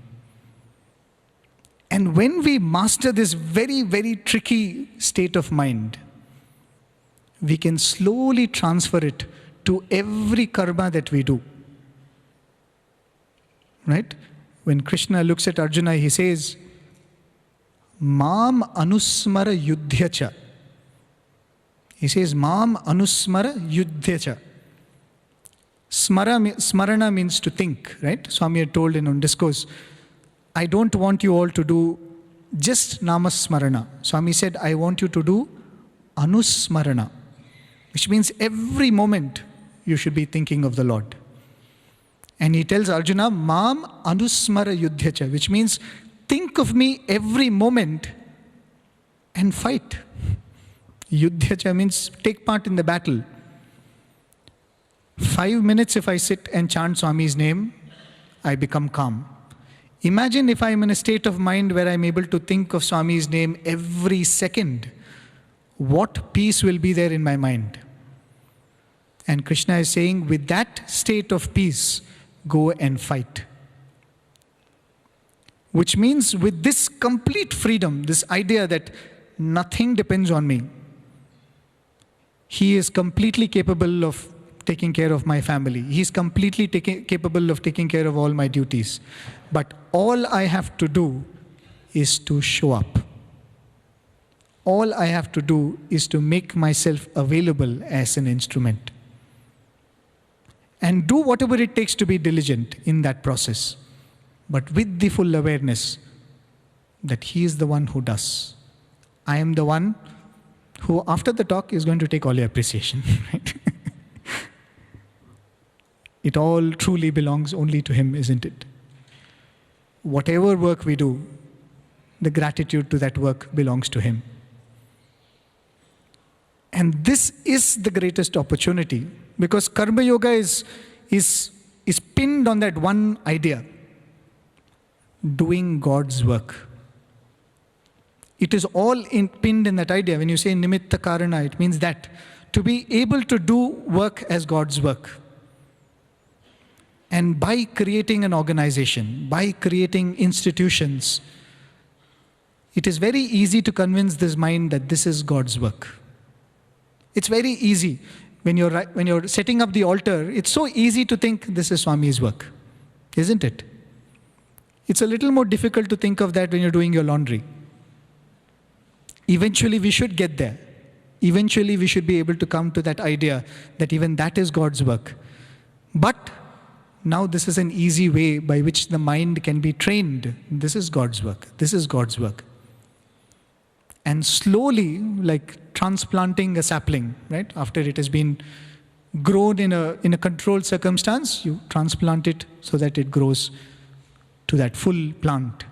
And when we master this very, very tricky state of mind, we can slowly transfer it to every karma that we do. Right? When Krishna looks at Arjuna, he says, Mam anusmara yudhyacha. He says, Mam anusmara yudhyacha. Smarana means to think, right? Swami had told in one discourse, I don't want you all to do just namasmarana. Swami said, I want you to do anusmarana, which means every moment you should be thinking of the Lord. And he tells Arjuna, Mam anusmara yudhyacha, which means think of me every moment and fight. Yudhyacha means take part in the battle. 5 minutes if I sit and chant Swami's name, I become calm. Imagine if I'm in a state of mind where I'm able to think of Swami's name every second. What peace will be there in my mind? And Krishna is saying, with that state of peace, go and fight. Which means with this complete freedom, this idea that nothing depends on me, He is completely capable of taking care of my family. He is completely capable of taking care of all my duties. But all I have to do is to show up. All I have to do is to make myself available as an instrument. And do whatever it takes to be diligent in that process. But with the full awareness that He is the one who does. I am the one who after the talk is going to take all your appreciation. Right? It all truly belongs only to Him, isn't it? Whatever work we do, the gratitude to that work belongs to Him. And this is the greatest opportunity, because Karma Yoga is pinned on that one idea, doing God's work. It is all pinned in that idea. When you say Nimitta Karana, it means that to be able to do work as God's work. And by creating an organization, by creating institutions, it is very easy to convince this mind that this is God's work. It's very easy. When you're setting up the altar, it's so easy to think this is Swami's work, isn't it? It's a little more difficult to think of that when you're doing your laundry. Eventually we should get there. Eventually we should be able to come to that idea that even that is God's work. But now this is an easy way by which the mind can be trained. This is God's work. This is God's work. And slowly, like transplanting a sapling, right? After it has been grown in a controlled circumstance, you transplant it so that it grows to that full plant.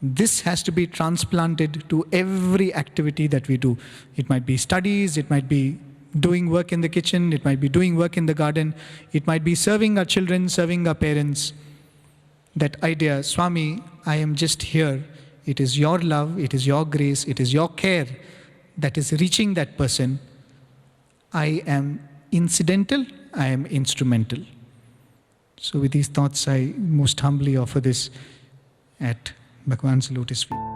This has to be transplanted to every activity that we do. It might be studies, it might be doing work in the kitchen, it might be doing work in the garden, it might be serving our children, serving our parents. That idea, Swami, I am just here. It is your love, it is your grace, it is your care that is reaching that person. I am incidental, I am instrumental. So with these thoughts, I most humbly offer this at Bhagwan's lotus feet.